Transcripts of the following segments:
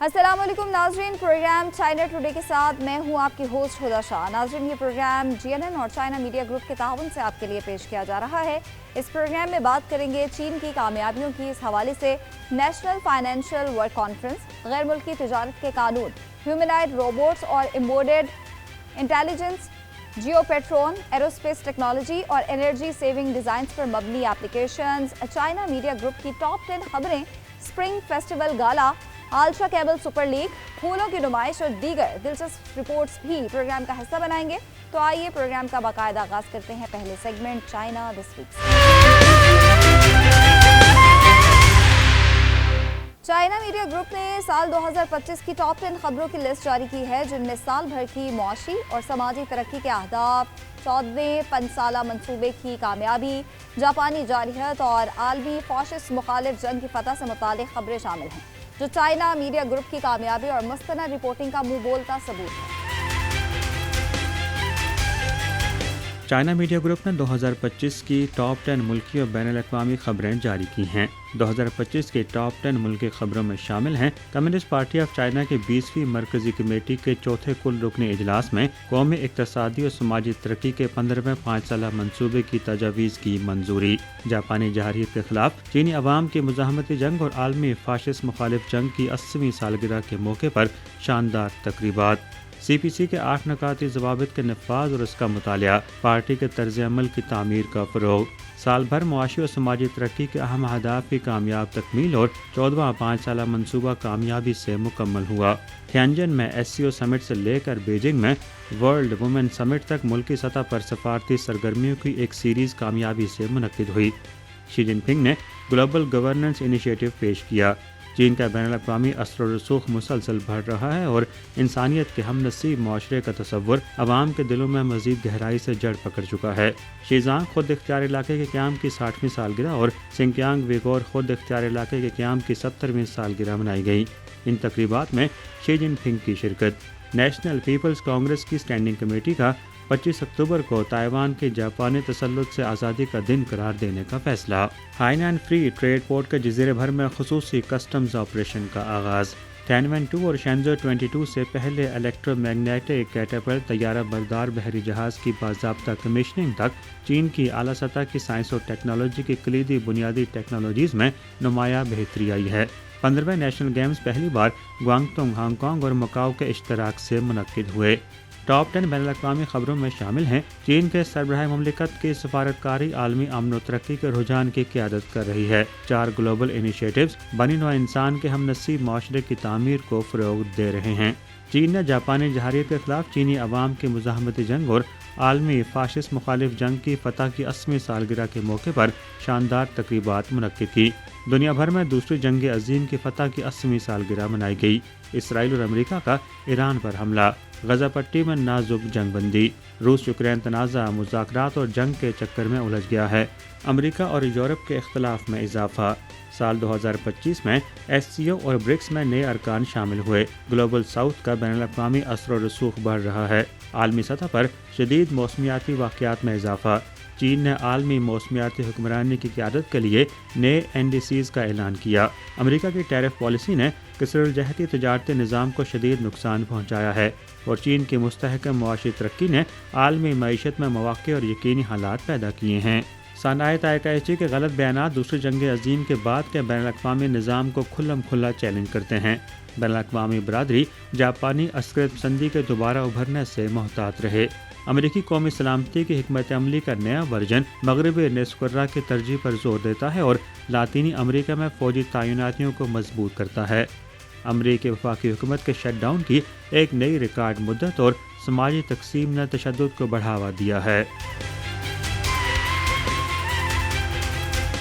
السلام علیکم ناظرین، پروگرام چائنا ٹوڈے کے ساتھ میں ہوں آپ کی ہوسٹ ہدا شاہ۔ ناظرین، یہ پروگرام GNN اور چائنا میڈیا گروپ کے تعاون سے آپ کے لیے پیش کیا جا رہا ہے۔ اس پروگرام میں بات کریں گے چین کی کامیابیوں کی، اس حوالے سے نیشنل فائنینشیل ورک کانفرنس، غیر ملکی تجارت کے قانون، ہیومنائڈ روبوٹس اور امبیڈڈ انٹیلیجنس، جیو پیٹرون، ایروسپیس ٹیکنالوجی اور انرجی سیونگ ڈیزائنز پر مبنی اپلیکیشنز، چائنا میڈیا گروپ کی ٹاپ 10 خبریں، اسپرنگ فیسٹیول گالا، آلٹرا کیبل سپر لیگ، پھولوں کی نمائش اور دیگر دلچسپ رپورٹس بھی پروگرام کا حصہ بنائیں گے۔ تو آئیے پروگرام کا باقاعدہ آغاز کرتے ہیں پہلے سیگمنٹ چائنا دس ویک سے۔ چائنا میڈیا گروپ نے سال 2025 کی ٹاپ 10 خبروں کی لسٹ جاری کی ہے، جن میں سال بھر کی معاشی اور سماجی ترقی کے اہداف، 14ویں 5 سالہ منصوبے کی کامیابی، جاپانی جارحیت اور عالمی فاشسٹ مخالف جنگ کی فتح سے متعلق خبریں شامل ہیں، جو چائنا میڈیا گروپ کی کامیابی اور مستند رپورٹنگ کا منہ بولتا ثبوت ہے۔ چائنا میڈیا گروپ نے 2025 کی ٹاپ 10 ملکی اور بین الاقوامی خبریں جاری کی ہیں۔ 2025 کی ٹاپ 10 ملکی خبروں میں شامل ہیں: کمیونسٹ پارٹی آف چائنا کے 20ویں مرکزی کمیٹی کے چوتھے کل رکنی اجلاس میں قومی اقتصادی اور سماجی ترقی کے 15ویں 5 سالہ منصوبے کی تجاویز کی منظوری، جاپانی جارحیت کے خلاف چینی عوام کی مزاحمتی جنگ اور عالمی فاشسٹ مخالف جنگ کی 80ویں سالگرہ کے موقع پر شاندار تقریبات، CPC کے 8 نکاتی ضوابط کے نفاذ اور اس کا مطالعہ، پارٹی کے طرز عمل کی تعمیر کا فروغ، سال بھر معاشی اور سماجی ترقی کے اہم اہداف کی کامیاب تکمیل اور 14واں 5 سالہ منصوبہ کامیابی سے مکمل ہوا۔ تیانجن میں SCO سمٹ سے لے کر بیجنگ میں ورلڈ وومن سمٹ تک ملکی سطح پر سفارتی سرگرمیوں کی ایک سیریز کامیابی سے منعقد ہوئی۔ شی جن پنگ نے گلوبل گورننس انیشیٹو پیش کیا۔ چین کا بین الاقوامی اثر و رسوخ مسلسل بڑھ رہا ہے اور انسانیت کے ہم نصیب معاشرے کا تصور عوام کے دلوں میں مزید گہرائی سے جڑ پکڑ چکا ہے۔ شیزانگ خود اختیار علاقے کے قیام کی 60ویں سالگرہ اور سنکیانگ ویگور خود اختیار علاقے کے قیام کی 70ویں سالگرہ منائی گئی۔ ان تقریبات میں شی جن پنگ کی شرکت۔ نیشنل پیپلز کانگریس کی اسٹینڈنگ کمیٹی کا 25 اکتوبر کو تائیوان کے جاپانی تسلط سے آزادی کا دن قرار دینے کا فیصلہ۔ ہائنان فری ٹریڈ پورٹ کے جزیرے بھر میں خصوصی کسٹمز آپریشن کا آغاز۔ تینوین 2 اور شینزو 22 سے پہلے الیکٹرو میگنیٹک کیٹاپلٹ طیارہ بردار بحری جہاز کی باضابطہ کمیشننگ تک چین کی اعلیٰ سطح کی سائنس اور ٹیکنالوجی کی کلیدی بنیادی ٹیکنالوجیز میں نمایاں بہتری آئی ہے۔ 15ویں نیشنل گیمز پہلی بار گوانگتونگ، ہانگ کانگ اور مکاؤ کے اشتراک سے منعقد ہوئے۔ ٹاپ 10 بین الاقوامی خبروں میں شامل ہیں: چین کے سربراہ مملکت کی سفارتکاری عالمی امن و ترقی کے رجحان کی قیادت کر رہی ہے۔ 4 گلوبل انیشیٹوز بنی نوع انسان کے ہم نصیب معاشرے کی تعمیر کو فروغ دے رہے ہیں۔ چین نے جاپانی جارحیت کے خلاف چینی عوام کی مزاحمتی جنگ اور عالمی فاشسٹ مخالف جنگ کی فتح کی 80ویں سالگرہ کے موقع پر شاندار تقریبات منعقد کی۔ دنیا بھر میں دوسری جنگ عظیم کی فتح کی 80ویں سالگرہ منائی گئی۔ اسرائیل اور امریکہ کا ایران پر حملہ، غزہ پٹی میں نازک جنگ بندی، روس یوکرین تنازع مذاکرات اور جنگ کے چکر میں الجھ گیا ہے، امریکہ اور یورپ کے اختلاف میں اضافہ۔ سال 2025 میں SCO اور برکس میں نئے ارکان شامل ہوئے۔ گلوبل ساؤتھ کا بین الاقوامی اثر و رسوخ بڑھ رہا ہے۔ عالمی سطح پر شدید موسمیاتی واقعات میں اضافہ۔ چین نے عالمی موسمیاتی حکمرانی کی قیادت کے لیے نئے NDCs کا اعلان کیا۔ امریکہ کی ٹیرف پالیسی نے کثیر الجہتی تجارتی نظام کو شدید نقصان پہنچایا ہے، اور چین کی مستحکم معاشی ترقی نے عالمی معیشت میں مواقع اور یقینی حالات پیدا کیے ہیں۔ صنعت تائیکائچی کے غلط بیانات دوسری جنگ عظیم کے بعد کے بین الاقوامی نظام کو کھلم کھلا چیلنج کرتے ہیں۔ بین الاقوامی برادری جاپانی عسکریت پسندی کے دوبارہ ابھرنے سے محتاط رہے۔ امریکی قومی سلامتی کی حکمت عملی کا نیا ورژن مغربی نصف کرہ کی ترجیح پر زور دیتا ہے اور لاطینی امریکہ میں فوجی تعیناتیوں کو مضبوط کرتا ہے۔ امریکی وفاقی حکومت کے شٹ ڈاؤن کی ایک نئی ریکارڈ مدت اور سماجی تقسیم نے تشدد کو بڑھاوا دیا ہے۔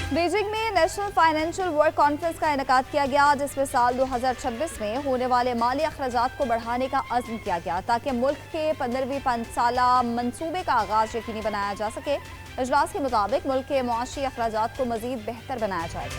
بیجنگ میں نیشنل فائنینشیل ورک کانفرنس کا انعقاد کیا گیا، جس میں سال 2026 میں ہونے والے مالی اخراجات کو بڑھانے کا عزم کیا گیا تاکہ ملک کے 15ویں 5 سالہ منصوبے کا آغاز یقینی بنایا جا سکے۔ اجلاس کے مطابق ملک کے معاشی اخراجات کو مزید بہتر بنایا جائے گا۔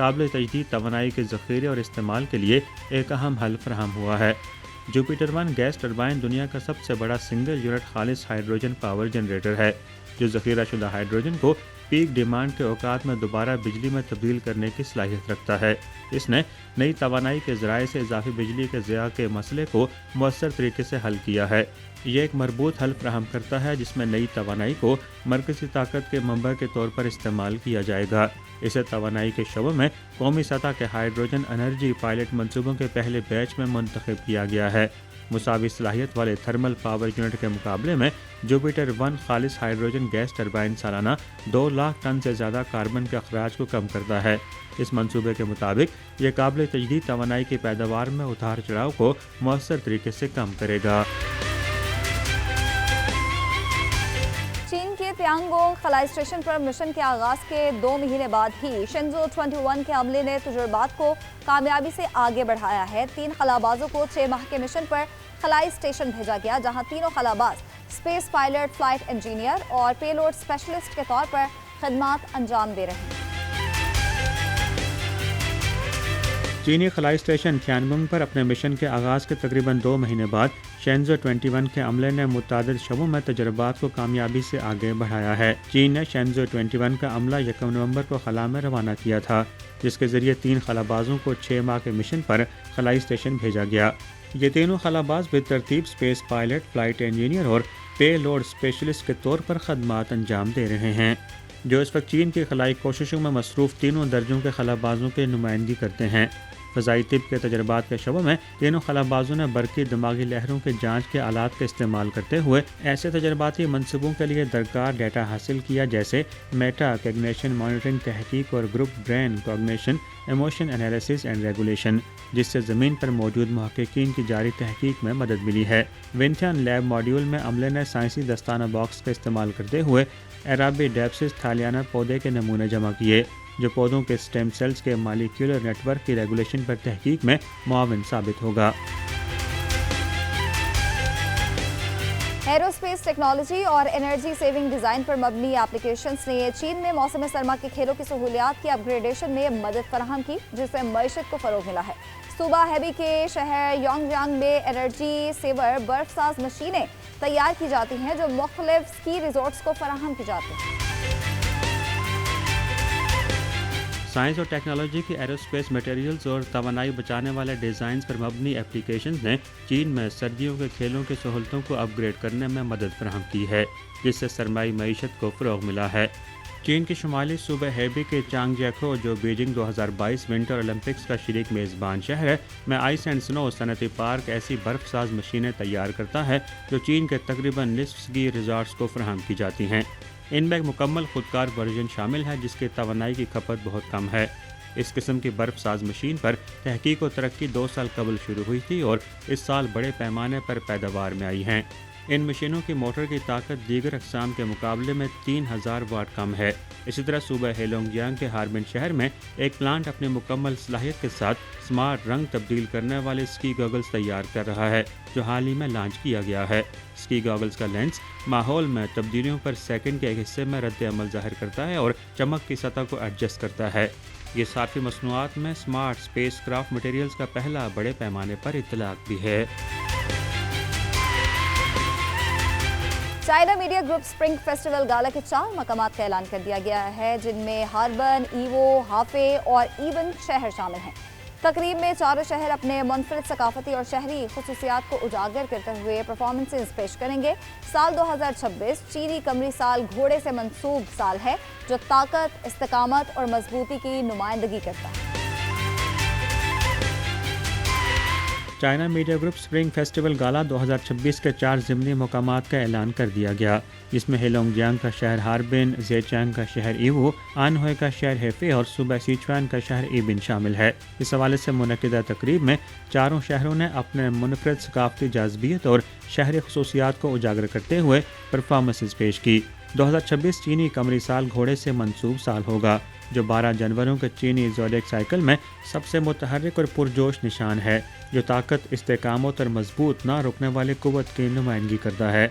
قابل تجدید توانائی کے ذخیرے اور استعمال کے لیے ایک اہم حل فراہم ہوا ہے۔ جوپیٹر 1 گیس ٹربائن دنیا کا سب سے بڑا سنگل یونٹ خالص ہائیڈروجن پاور جنریٹر ہے، جو ذخیرہ شدہ ہائیڈروجن کو پیک ڈیمانڈ کے اوقات میں دوبارہ بجلی میں تبدیل کرنے کی صلاحیت رکھتا ہے۔ اس نے نئی توانائی کے ذرائع سے اضافی بجلی کے ضیاع کے مسئلے کو مؤثر طریقے سے حل کیا ہے۔ یہ ایک مربوط حل فراہم کرتا ہے جس میں نئی توانائی کو مرکزی طاقت کے منبع کے طور پر استعمال کیا جائے گا۔ اسے توانائی کے شعبوں میں قومی سطح کے ہائیڈروجن انرجی پائلٹ منصوبوں کے پہلے بیچ میں منتخب کیا گیا ہے۔ مساوی صلاحیت والے تھرمل پاور یونٹ کے مقابلے میں جوپیٹر 1 خالص ہائیڈروجن گیس ٹربائن سالانہ 2 لاکھ ٹن سے زیادہ کاربن کے اخراج کو کم کرتا ہے۔ اس منصوبے کے مطابق یہ قابل تجدید توانائی کی پیداوار میں اتار چڑھاؤ کو مؤثر طریقے سے کم کرے گا۔ چین کے تیانگونگ خلائی اسٹیشن پر مشن کے آغاز کے 2 مہینے بعد ہی شنزو 21 کے عملے نے تجربات کو کامیابی سے آگے بڑھایا ہے۔ 3 خلابازوں کو 6 ماہ کے مشن پر خلائی اسٹیشن بھیجا گیا، جہاں تینوں خلاباز اسپیس پائلٹ، فلائٹ انجینئر اور پے لوڈ اسپیشلسٹ کے طور پر خدمات انجام دے رہے ہیں۔ چینی خلائی اسٹیشن تیانگونگ پر اپنے مشن کے آغاز کے تقریباً 2 مہینے بعد شنزو 21 کے عملے نے متعدد شعبوں میں تجربات کو کامیابی سے آگے بڑھایا ہے۔ چین نے شنزو 21 کا عملہ 1 نومبر کو خلا میں روانہ کیا تھا، جس کے ذریعے 3 خلابازوں کو 6 ماہ کے مشن پر خلائی اسٹیشن بھیجا گیا۔ یہ تینوں خلاباز بالترتیب اسپیس پائلٹ، فلائٹ انجینئر اور پے لوڈ اسپیشلسٹ کے طور پر خدمات انجام دے رہے ہیں، جو اس وقت چین کی خلائی کوششوں میں مصروف تینوں درجوں کے خلابازوں کی نمائندگی کرتے ہیں۔ فضائی طب کے تجربات کے شعبوں میں تینوں خلابازوں نے برقی دماغی لہروں کے جانچ کے آلات کا استعمال کرتے ہوئے ایسے تجرباتی منصوبوں کے لیے درکار ڈیٹا حاصل کیا، جیسے میٹا کیگنیشن مانیٹرنگ تحقیق اور group brain cognition emotion analysis and regulation, جس سے زمین پر موجود محققین کی جاری تحقیق میں مدد ملی ہے۔ ونتھیان لیب ماڈیول میں عملے نے سائنسی دستانہ باکس کا استعمال کرتے ہوئے ایرابیڈیپسس تھالیانہ پودے کے نمونے جمع کیے، جو پودوں کے اسٹیم سیلز کے مالیکیولر نیٹ ورک کی ریگولیشن پر تحقیق میں معاون ثابت ہوگا۔ ایروسپیس ٹیکنالوجی اور انرجی سیونگ ڈیزائن پر مبنی اپلیکیشنز نے چین میں موسم سرما کے کھیلوں کی سہولیات کی اپ گریڈیشن میں مدد فراہم کی، جس سے معیشت کو فروغ ملا ہے۔ صوبہ ہیبی کے شہر یونگجیانگ میں انرجی سیور برف ساز مشینیں تیار کی جاتی ہیں، جو مختلف اسکی ریزورٹس کو فراہم کی جاتی ہیں۔ سائنس اور ٹیکنالوجی کی ایروسپیس میٹیریلز اور توانائی بچانے والے ڈیزائنز پر مبنی اپلیکیشنز نے چین میں سردیوں کے کھیلوں کی سہولتوں کو اپ گریڈ کرنے میں مدد فراہم کی ہے، جس سے سرمائی معیشت کو فروغ ملا ہے۔ چین کے شمالی صوبہ ہیبی کے چانگجیاکو، جو بیجنگ 2022 ونٹر اولمپکس کا شریک میزبان شہر ہے، میں آئس اینڈ سنو صنعتی پارک ایسی برف ساز مشینیں تیار کرتا ہے جو چین کے تقریباً نصف اسکی ریزارٹس کو فراہم کی جاتی ہیں۔ ان میں ایک مکمل خودکار ورژن شامل ہے جس کی توانائی کی کھپت بہت کم ہے۔ اس قسم کی برف ساز مشین پر تحقیق و ترقی 2 سال قبل شروع ہوئی تھی اور اس سال بڑے پیمانے پر پیداوار میں آئی ہیں۔ ان مشینوں کی موٹر کی طاقت دیگر اقسام کے مقابلے میں 3000 واٹ کم ہے۔ اسی طرح صوبہ ہیلونگجیانگ کے ہاربن شہر میں ایک پلانٹ اپنی مکمل صلاحیت کے ساتھ سمارٹ رنگ تبدیل کرنے والے اسکی گاگلز تیار کر رہا ہے، جو حال ہی میں لانچ کیا گیا ہے۔ اسکی گاگلز کا لینس ماحول میں تبدیلیوں پر سیکنڈ کے ایک حصے میں رد عمل ظاہر کرتا ہے اور چمک کی سطح کو ایڈجسٹ کرتا ہے۔ یہ صارفی مصنوعات میں اسمارٹ اسپیس کرافٹ مٹیریلز کا پہلا بڑے پیمانے پر اطلاق بھی ہے۔ China media group spring festival گالا کے 4 مقامات کا اعلان کر دیا گیا ہے، جن میں ہاربن، ایوو، ہافے اور ایون شہر شامل ہیں۔ تقریب میں چاروں شہر اپنے منفرد ثقافتی اور شہری خصوصیات کو اجاگر کرتے ہوئے پرفارمنسز پیش کریں گے۔ سال 2026 چینی قمری سال گھوڑے سے منسوب سال ہے، جو طاقت، استقامت اور مضبوطی کی نمائندگی کرتا ہے۔ China media group spring festival گالا 2026 کے 4 ضمنی مقامات کا اعلان کر دیا گیا، جس میں ہیلونگجیانگ کا شہر ہاربن، زیچانگ کا شہر ایوو، آنہوئے کا شہر ہیفے اور صوبہ سیچوان کا شہر ایبن شامل ہے۔ اس حوالے سے منعقدہ تقریب میں چاروں شہروں نے اپنے منفرد ثقافتی جاذبیت اور شہری خصوصیات کو اجاگر کرتے ہوئے پرفارمنسز پیش کی۔ 2026 چینی قمری سال گھوڑے سے منسوب سال ہوگا، جو 12 جانوروں کے چینی زوڈیک سائیکل میں سب سے متحرک اور پرجوش نشان ہے، جو طاقت، استحکامات اور مضبوط نہ رکنے والی قوت کی نمائندگی کرتا ہے۔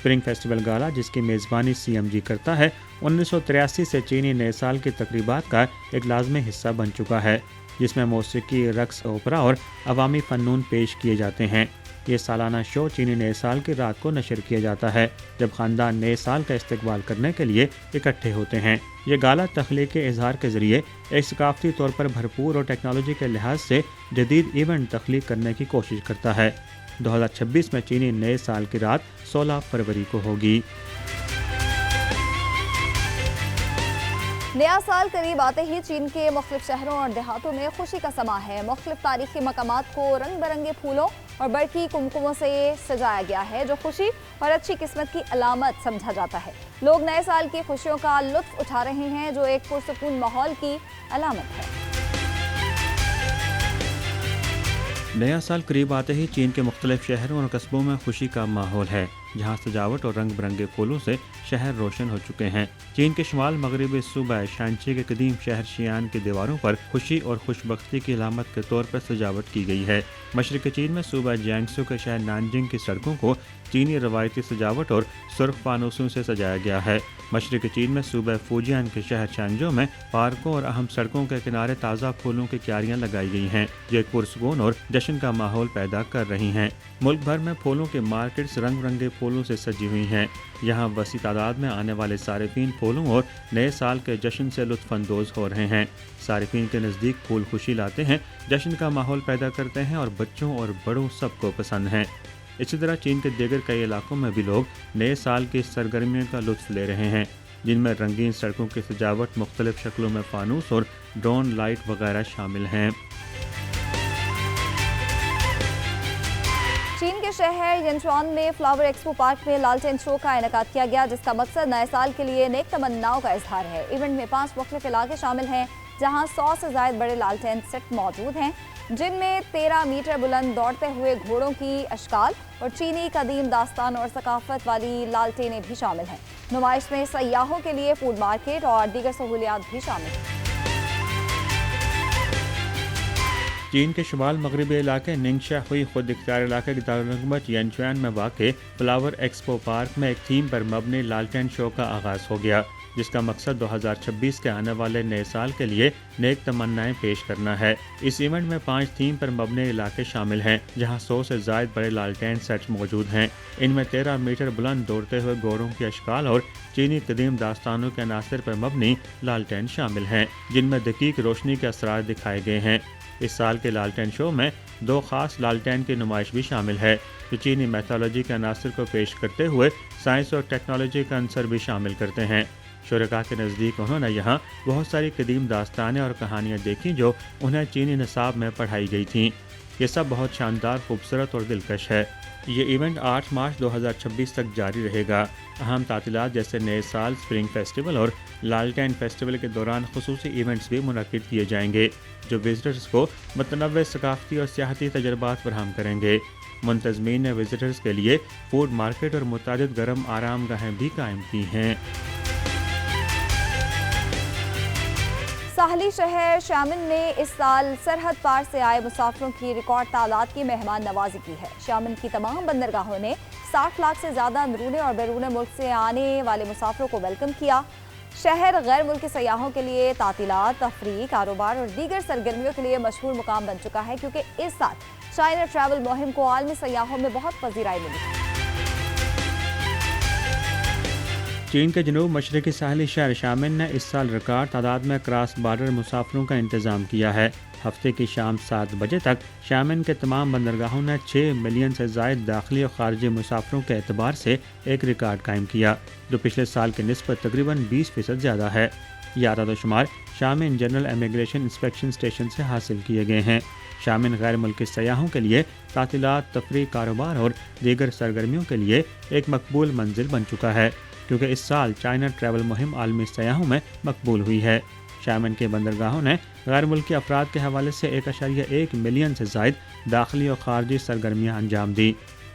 اسپرنگ فیسٹیول گالا، جس کی میزبانی CMG کرتا ہے، 1983 سے چینی نئے سال کی تقریبات کا ایک لازمی حصہ بن چکا ہے، جس میں موسیقی، رقص، اوپرا اور عوامی فنون پیش کیے جاتے ہیں۔ یہ سالانہ شو چینی نئے سال کی رات کو نشر کیا جاتا ہے، جب خاندان نئے سال کا استقبال کرنے کے لیے اکٹھے ہوتے ہیں۔ یہ گالا تخلیقی اظہار کے ذریعے ایک ثقافتی طور پر بھرپور اور ٹیکنالوجی کے لحاظ سے جدید ایونٹ تخلیق کرنے کی کوشش کرتا ہے۔ 2026 میں چینی نئے سال کی رات 16 فروری کو ہوگی۔ نیا سال قریب آتے ہی چین کے مختلف شہروں اور دیہاتوں میں خوشی کا سما ہے۔ مختلف تاریخی مقامات کو رنگ برنگے پھولوں اور برقی کمکموں سے سجایا گیا ہے، جو خوشی اور اچھی قسمت کی علامت سمجھا جاتا ہے۔ لوگ نئے سال کی خوشیوں کا لطف اٹھا رہے ہیں، جو ایک پرسکون ماحول کی علامت ہے۔ نیا سال قریب آتے ہی چین کے مختلف شہروں اور قصبوں میں خوشی کا ماحول ہے، جہاں سجاوٹ اور رنگ برنگے پھولوں سے شہر روشن ہو چکے ہیں۔ چین کے شمال مغربی صوبہ شانچی کے قدیم شہر شیان کی دیواروں پر خوشی اور خوش بختی کی علامت کے طور پر سجاوٹ کی گئی ہے۔ مشرقی چین میں صوبہ جیانگسو کے شہر نانجنگ کی سڑکوں کو چینی روایتی سجاوٹ اور سرخ فانوسوں سے سجایا گیا ہے۔ مشرقی چین میں صوبہ فوجیان کے شہر چانجو میں پارکوں اور اہم سڑکوں کے کنارے تازہ پھولوں کی کیاریاں لگائی گئی ہیں، جو ایک پرسکون اور جشن کا ماحول پیدا کر رہی ہیں۔ ملک بھر میں پھولوں کے مارکیٹس رنگ برنگے پھولوں سے سجی ہوئی ہیں۔ یہاں وسیع تعداد میں آنے والے صارفین پھولوں اور نئے سال کے جشن سے لطف اندوز ہو رہے ہیں۔ صارفین کے نزدیک پھول خوشی لاتے ہیں، جشن کا ماحول پیدا کرتے ہیں اور بچوں اور بڑوں سب کو پسند ہیں۔ اسی طرح چین کے دیگر کئی علاقوں میں بھی لوگ نئے سال کی سرگرمیوں کا لطف لے رہے ہیں، جن میں رنگین سڑکوں کی سجاوٹ، مختلف شکلوں میں فانوس اور ڈرون لائٹ وغیرہ شامل ہیں۔ چین کے شہر ینچوان میں فلاور ایکسپو پارک میں لالٹین شو کا انعقاد کیا گیا، جس کا مقصد نئے سال کے لیے نیک تمناؤں کا اظہار ہے۔ ایونٹ میں 5 مختلف علاقے شامل ہیں، جہاں 100 سے زائد بڑے لالٹین سیٹ موجود ہیں، جن میں 13 میٹر بلند دوڑتے ہوئے گھوڑوں کی اشکال اور چینی قدیم داستان اور ثقافت والی لالٹینیں بھی شامل ہیں۔ نمائش میں سیاحوں کے لیے فوڈ مارکیٹ اور دیگر سہولیات بھی شامل ہیں۔ چین کے شمال مغربی علاقے ننگشا ہوئی خود اختیار علاقے کے دارالحکومت ینچوان میں واقع فلاور ایکسپو پارک میں ایک تھیم پر مبنی لالٹین شو کا آغاز ہو گیا، جس کا مقصد 2026 کے آنے والے نئے سال کے لیے نیک تمنائیں پیش کرنا ہے۔ اس ایونٹ میں 5 تھیم پر مبنی علاقے شامل ہیں، جہاں 100 سے زائد بڑے لالٹین سیٹس موجود ہیں۔ ان میں 13 میٹر بلند دوڑتے ہوئے گھوڑوں کی اشکال اور چینی قدیم داستانوں کے عناصر پر مبنی لالٹین شامل ہیں، جن میں دقیق روشنی کے اثرات دکھائے گئے ہیں۔ اس سال کے لالٹین شو میں 2 خاص لالٹین کی نمائش بھی شامل ہے، جو چینی میتھولوجی کے عناصر کو پیش کرتے ہوئے سائنس اور ٹیکنالوجی کا عنصر بھی شامل کرتے ہیں۔ شرکاء کے نزدیک انہوں نے یہاں بہت ساری قدیم داستانیں اور کہانیاں دیکھیں جو انہیں چینی نصاب میں پڑھائی گئی تھیں۔ یہ سب بہت شاندار، خوبصورت اور دلکش ہے۔ یہ ایونٹ 8 مارچ 2026 تک جاری رہے گا۔ اہم تعطیلات جیسے نئے سال، اسپرنگ فیسٹیول اور لالٹین فیسٹیول کے دوران خصوصی ایونٹس بھی منعقد کیے جائیں گے، جو وزٹرز کو متنوع ثقافتی اور سیاحتی تجربات فراہم کریں گے۔ منتظمین نے وزٹرز کے لیے فوڈ مارکیٹ اور متعدد گرم آرام گاہیں بھی قائم کی ہیں۔ ساحلی شہر شیامن نے اس سال سرحد پار سے آئے مسافروں کی ریکارڈ تعداد کی مہمان نوازی کی ہے۔ شیامن کی تمام بندرگاہوں نے 60 لاکھ سے زیادہ اندرون اور بیرون ملک سے آنے والے مسافروں کو ویلکم کیا۔ شہر غیر ملکی سیاحوں کے لیے تعطیلات، تفریح، کاروبار اور دیگر سرگرمیوں کے لیے مشہور مقام بن چکا ہے، کیونکہ اس سال چائنا ٹریول مہم کو عالمی سیاحوں میں بہت پذیرائی ملی ہے۔ چین کے جنوب مشرقی ساحلی شہر شیامن نے اس سال ریکارڈ تعداد میں کراس بارڈر مسافروں کا انتظام کیا ہے۔ ہفتے کی شام 7 بجے تک شیامن کے تمام بندرگاہوں نے 6 ملین سے زائد داخلی اور خارجی مسافروں کے اعتبار سے ایک ریکارڈ قائم کیا، جو پچھلے سال کی نسبت تقریباً 20% زیادہ ہے۔ یہ اعداد و شمار شیامن جنرل امیگریشن انسپیکشن اسٹیشن سے حاصل کیے گئے ہیں۔ شیامن غیر ملکی سیاحوں کے لیے تعطیلات، تفریح، کاروبار اور دیگر سرگرمیوں کے لیے ایک مقبول منزل بن چکا ہے، کیونکہ اس سال چائنا ٹریول مہم عالمی سیاحوں میں مقبول ہوئی ہے۔ شیامن کے بندرگاہوں نے غیر ملکی افراد کے حوالے سے 1.1 ملین سے زائد داخلی اور خارجی سرگرمیاں انجام دی۔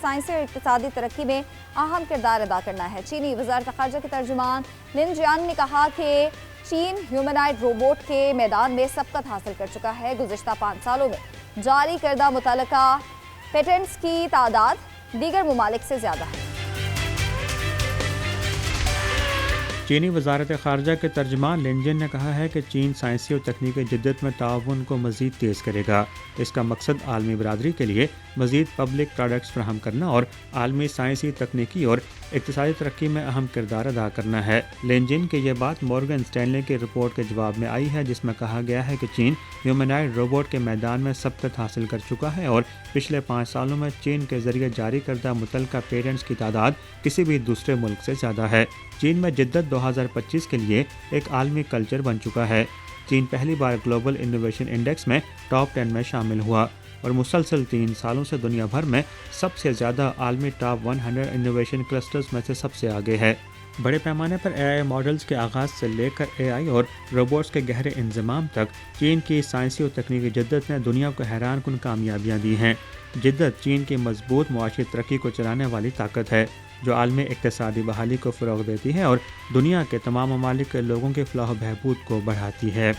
سائنسی اور اقتصادی ترقی میں اہم کردار ادا کرنا ہے۔ چینی وزارت خارجہ کے ترجمان لن جیان نے کہا کہ چین ہیومنائڈ روبوٹ کے میدان میں سبقت حاصل کر چکا ہے۔ گزشتہ 5 سالوں میں جاری کردہ متعلقہ پیٹنٹس کی تعداد دیگر ممالک سے زیادہ ہے۔ چینی وزارت خارجہ کے ترجمان لن جین نے کہا ہے کہ چین سائنسی اور تکنیکی جدت میں تعاون کو مزید تیز کرے گا۔ اس کا مقصد عالمی برادری کے لیے مزید پبلک پروڈکٹس فراہم کرنا اور عالمی سائنسی تکنیکی اور اقتصادی ترقی میں اہم کردار ادا کرنا ہے۔ لن جین کی یہ بات مورگن اسٹینلے کی رپورٹ کے جواب میں آئی ہے، جس میں کہا گیا ہے کہ چین ہیومنائڈ روبوٹ کے میدان میں سبقت حاصل کر چکا ہے اور پچھلے 5 سالوں میں چین کے ذریعے جاری کردہ متعلقہ پیٹنٹس کی تعداد کسی بھی دوسرے ملک سے زیادہ ہے۔ چین میں جدت 2025 کے لیے ایک عالمی کلچر بن چکا ہے۔ چین پہلی بار گلوبل انوویشن انڈیکس میں ٹاپ 10 میں شامل ہوا اور مسلسل 3 سالوں سے دنیا بھر میں سب سے زیادہ عالمی ٹاپ 100 انوویشن کلسٹرز میں سے سب سے آگے ہے۔ بڑے پیمانے پر اے آئی ماڈلز کے آغاز سے لے کر اے آئی اور روبوٹس کے گہرے انضمام تک چین کی سائنسی اور تکنیکی جدت نے دنیا کو حیران کن کامیابیاں دی ہیں۔ جدت چین کی مضبوط معاشی ترقی کو چلانے والی طاقت ہے، جو عالمی اقتصادی بحالی کو فروغ دیتی ہے اور دنیا کے تمام ممالک کے لوگوں کی فلاح و بہبود کو بڑھاتی ہے۔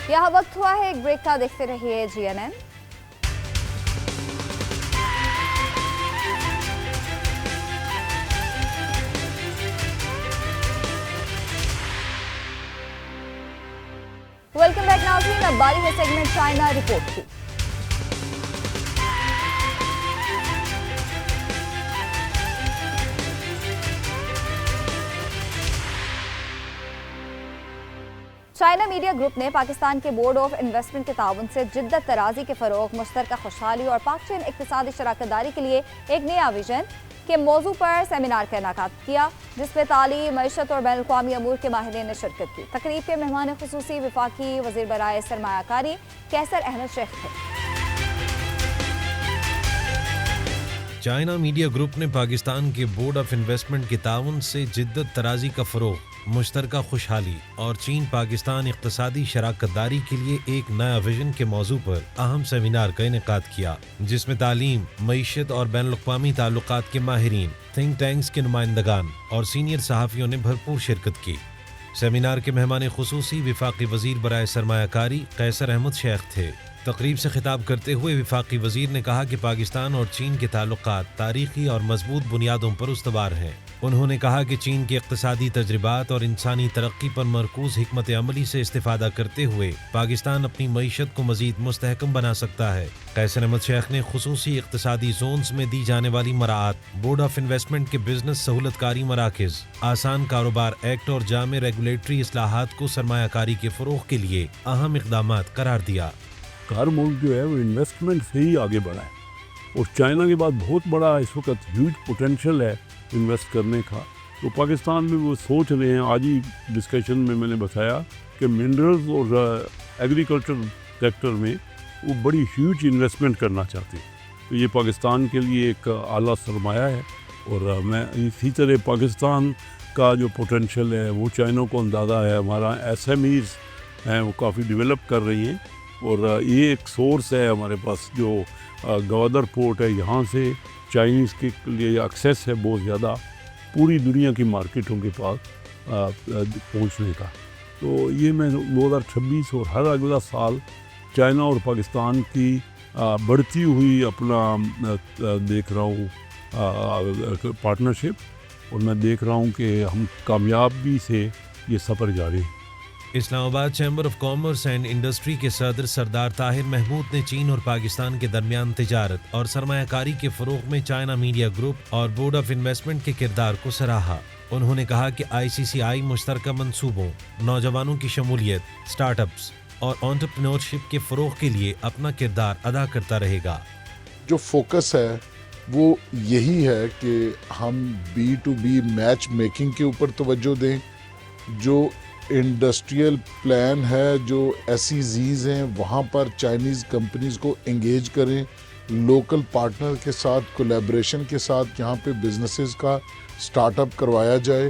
یہاں وقت ہوا ہے ایک بریک کا، دیکھتے رہیے GNN۔ ویلکم بیک ناظرین، اب باری ہے سیگمنٹ چائنا رپورٹ کی۔ چائنا میڈیا گروپ نے پاکستان کے بورڈ آف انویسٹمنٹ کے تعاون سے جدت طرازی کے فروغ، مشترکہ خوشحالی اور پاک چین اقتصادی شراکت داری کے لیے ایک نیا ویژن کے موضوع پر سیمینار کا انعقاد کیا، جس میں تعلیم، معیشت اور بین الاقوامی امور کے ماہرین نے شرکت کی۔ تقریب کے مہمان خصوصی وفاقی وزیر برائے سرمایہ کاری قیصر احمد شیخ تھے۔ چائنا میڈیا گروپ نے پاکستان کے بورڈ آف انویسٹمنٹ کے تعاون سے جدت طرازی کا فروغ، مشترکہ خوشحالی اور چین پاکستان اقتصادی شراکت داری کے لیے ایک نیا ویژن کے موضوع پر اہم سیمینار کا انعقاد کیا، جس میں تعلیم، معیشت اور بین الاقوامی تعلقات کے ماہرین، تھنک ٹینکس کے نمائندگان اور سینئر صحافیوں نے بھرپور شرکت کی۔ سیمینار کے مہمان خصوصی وفاقی وزیر برائے سرمایہ کاری قیصر احمد شیخ تھے۔ تقریب سے خطاب کرتے ہوئے وفاقی وزیر نے کہا کہ پاکستان اور چین کے تعلقات تاریخی اور مضبوط بنیادوں پر استوار ہیں۔ انہوں نے کہا کہ چین کے اقتصادی تجربات اور انسانی ترقی پر مرکوز حکمت عملی سے استفادہ کرتے ہوئے پاکستان اپنی معیشت کو مزید مستحکم بنا سکتا ہے۔ قیصر احمد شیخ نے خصوصی اقتصادی زونز میں دی جانے والی مراعات، بورڈ آف انویسٹمنٹ کے بزنس سہولت کاری مراکز، آسان کاروبار ایکٹ اور جامع ریگولیٹری اصلاحات کو سرمایہ کاری کے فروغ کے لیے اہم اقدامات قرار دیا۔ ہر ملک جو ہے وہ انویسٹمنٹ سے ہی آگے بڑھا ہے اور چائنا کے بعد بہت بڑا اس وقت ہیوج پوٹینشیل ہے انویسٹ کرنے کا، تو پاکستان میں وہ سوچ رہے ہیں۔ آج ہی ڈسکشن میں نے بتایا کہ منرلز اور ایگریکلچر سیکٹر میں وہ بڑی ہیوج انویسٹمنٹ کرنا چاہتے ہیں، تو یہ پاکستان کے لیے ایک اعلیٰ سرمایہ ہے۔ اور میں اسی طرح پاکستان کا جو پوٹینشیل ہے وہ چائنا کو اندازہ ہے، ہمارا SMEs ہیں وہ کافی ڈیولپ کر رہی ہیں، اور یہ ایک سورس ہے ہمارے پاس جو گوادر پورٹ ہے، یہاں سے چائنیز کے لیے ایکسیس ہے بہت زیادہ پوری دنیا کی مارکیٹوں کے پاس پہنچنے کا۔ تو یہ میں 2026 اور ہر اگلا سال چائنا اور پاکستان کی بڑھتی ہوئی اپنا دیکھ رہا ہوں پارٹنرشپ، اور میں دیکھ رہا ہوں کہ ہم کامیابی سے یہ سفر جاری ہے۔ اسلام آباد chamber of commerce and industry کے صدر سردار طاہر محمود نے چین اور پاکستان کے درمیان تجارت اور سرمایہ کاری کے فروغ میں چائنا میڈیا گروپ اور بورڈ آف انویسٹمنٹ کے کردار کو سراہا۔ انہوں نے کہا کہ ICCI مشترکہ منصوبوں، نوجوانوں کی شمولیت، سٹارٹ اپس اور انٹرپرینورشپ کے فروغ کے لیے اپنا کردار ادا کرتا رہے گا۔ جو فوکس ہے وہ یہی ہے کہ ہم B2B میچ میکنگ کے اوپر توجہ دیں، جو انڈسٹریل پلان ہے، جو SEZs ہیں وہاں پر چائنیز کمپنیز کو انگیج کریں، لوکل پارٹنر کے ساتھ کولیبریشن کے ساتھ یہاں پہ بزنسز کا سٹارٹ اپ کروایا جائے،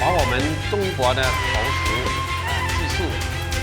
把我们中国的陶瓷技术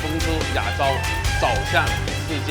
冲出亚洲，走向世界。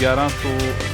1100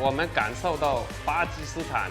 我们感受到巴基斯坦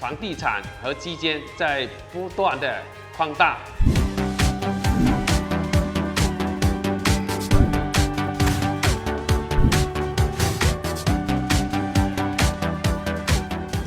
房地产和基建在不断的扩大。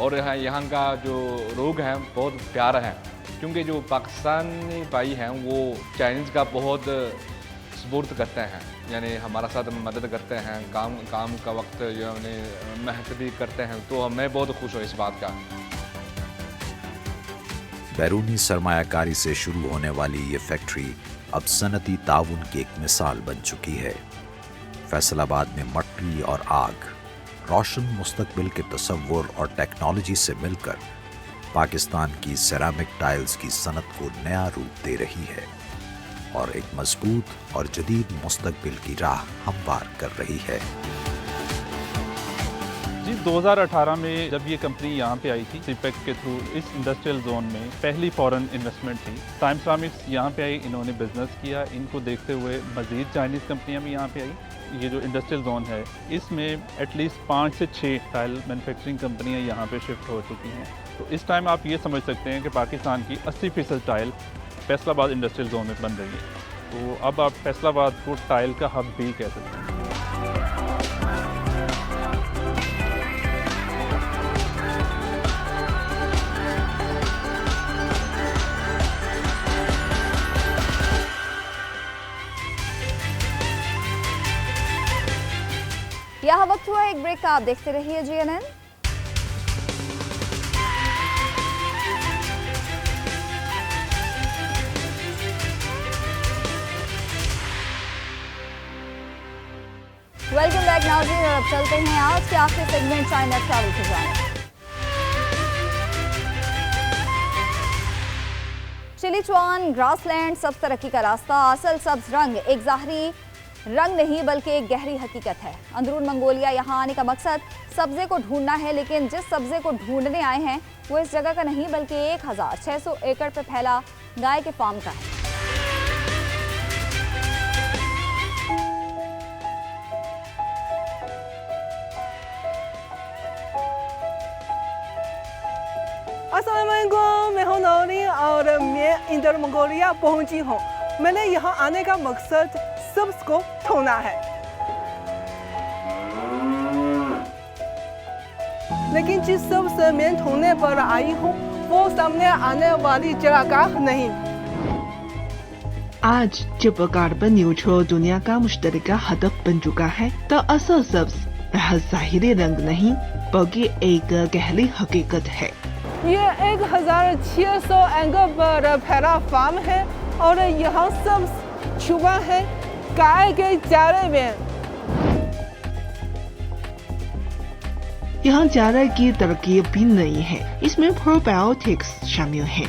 اور یہاں کا جو لوگ ہیں بہت پیارا ہے، کیونکہ جو پاکستانی بھائی ہیں وہ چائنیز کا بہت سپورٹ کرتے ہیں، یعنی ہمارا ساتھ مدد کرتے ہیں، کام کا وقت یعنی محنت بھی کرتے ہیں، تو میں بہت خوش ہوں اس بات کا۔ بیرونی سرمایہ کاری سے شروع ہونے والی یہ فیکٹری اب صنعتی تعاون کی ایک مثال بن چکی ہے۔ فیصل آباد میں مٹی اور آگ روشن مستقبل کے تصور اور ٹیکنالوجی سے مل کر پاکستان کی سیرامک ٹائلز کی صنعت کو نیا روپ دے رہی ہے اور ایک مضبوط اور جدید مستقبل کی راہ ہموار کر رہی ہے۔ جی 2018 میں جب یہ کمپنی یہاں پہ آئی تھی سی پیک کے تھرو، اس انڈسٹریل زون میں پہلی فورن انویسٹمنٹ تھی۔ ٹائم سیرامکس یہاں پہ آئی، انہوں نے بزنس کیا، ان کو دیکھتے ہوئے مزید چائنیز کمپنیاں بھی یہاں پہ آئی۔ یہ جو انڈسٹریل زون ہے اس میں ایٹ لیسٹ 5 سے 6 ٹائل مینوفیکچرنگ کمپنیاں یہاں پہ شفٹ ہو چکی ہیں۔ تو اس ٹائم آپ یہ سمجھ سکتے ہیں کہ پاکستان کی 80% ٹائل فیصل آباد انڈسٹریل زون میں بن رہی ہے۔ تو اب آپ فیصل آباد کو ٹائل کا ہب بھی کہہ سکتے ہیں۔ یہاں وقت ہوا ایک بریک کا، آپ دیکھتے رہیے GNN۔ ویلکم بیک ناظرین، اور اب چلتے ہیں آج کے آخری سیگمنٹ چائنا ٹریول کی جانب۔ چلیچوان گراس لینڈ سبز ترقی کا راستہ، اصل سبز رنگ ایک ظاہری رنگ نہیں بلکہ ایک گہری حقیقت ہے۔ اندرون منگولیا یہاں آنے کا مقصد سبزے کو ڈھونڈنا ہے، لیکن جس سبزے کو ڈھونڈنے آئے ہیں وہ اس جگہ کا نہیں بلکہ 1600 ایکڑ پہ پھیلا گائے کے فارم کا ہے۔ السلام علیکم، میں ہوں نوری اور میں اندر منگولیا پہنچی ہوں۔ میں نے یہاں آنے کا مقصد سبز کو ڈھونڈنا ہے، لیکن جس سبز میں ڈھونڈنے پر آئی ہوں وہ سامنے آنے والی چراگاہ نہیں۔ آج جب کاربن نیوٹرل دنیا کا مشترکہ ہدف بن چکا ہے تو اصل سبز محض ظاہری رنگ نہیں بلکہ ایک گہری حقیقت ہے۔ یہ 1600 اینکر پر پھیلا فارم ہے اور یہاں سبز چھپا ہے گائے کے چارے میں۔ یہاں چارہ کی ترکیب بھی نہیں ہے، اس میں پرو بایوٹکس شامل ہیں۔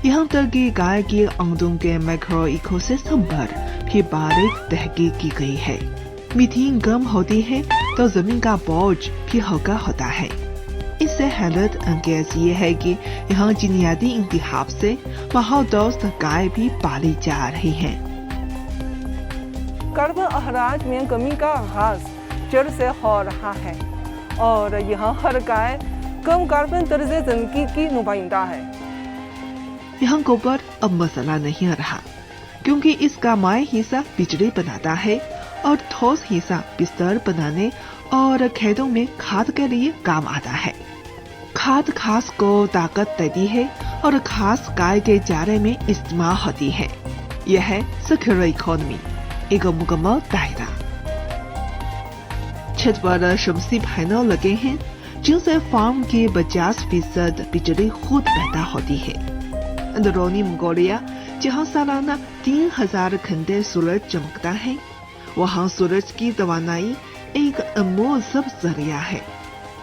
یہاں تک کہ گائے کی اندوں کے مائکرو ایکو سسٹم پر بھی باریک تحقیق کی گئی ہے۔ میتھین کم ہوتی ہے تو زمین کا بوجھ بھی ہلکا ہوتا ہے۔ اس سے حیرت انگیز یہ ہے کہ یہاں جینیاتی انتخاب سے ماحول دوست گائے بھی پالی جا رہی ہیں۔ کاربن اخراج میں کمی کا آغاز جڑ سے ہو رہا ہے اور یہاں ہر گائے کم کاربن طرز زندگی کی نمائندہ ہے۔ یہاں گوبر اب مسئلہ نہیں رہا، کیونکہ اس کا مائع حصہ بجلی بناتا ہے اور ٹھوس حصہ بستر بنانے اور کھیتوں میں کھاد کے لیے کام آتا ہے۔ کھاد گھاس کو طاقت دیتی ہے اور گھاس گائے کے چارے میں استعمال ہوتی ہے۔ یہ ہے سرکولر اکانومی، ایک مکمل دائرہ۔ چھت پر شمسی پینل لگے ہیں جن سے فارم کی 50% بجلی خود پیدا ہوتی ہے۔ اندرونی منگولیا جہاں سالانہ 3000 گھنٹے سورج چمکتا ہے، وہاں سورج کی توانائی ایک انمول سبز ذریعہ ہے۔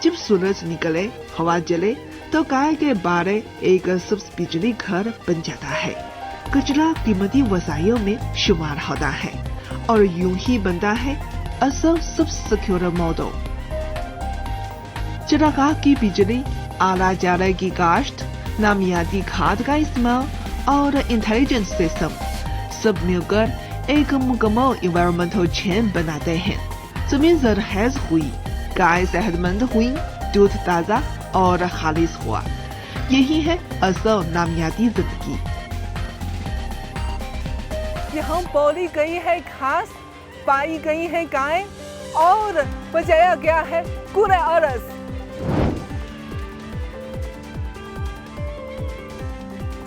جب سورج نکلے، ہوا جلے تو گائے کے بارے ایک سبز بجلی گھر بن جاتا ہے۔ کچرا قیمتی وسائل میں شمار ہوتا ہے اور یوں ہی بنتا ہے اصل سبز سیکیور ماڈل۔ چراگاہ کی بجلی، اعلیٰ چارے کی کاشت، نامیاتی کھاد کا استعمال اور انٹیلیجنس سسٹم سب مل کر ایک مکمل انوائرمنٹل چین بناتے ہیں۔ زمین زرخیز ہوئی، گائے صحت مند ہوئی، دودھ تازہ اور خالص ہوا۔ یہی ہے اصل نامیاتی زندگی۔ یہاں بولی گئی ہے گھاس، پائی گئی ہے گائے اور بچایا گیا ہے کوڑے ارض۔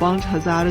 5000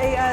AI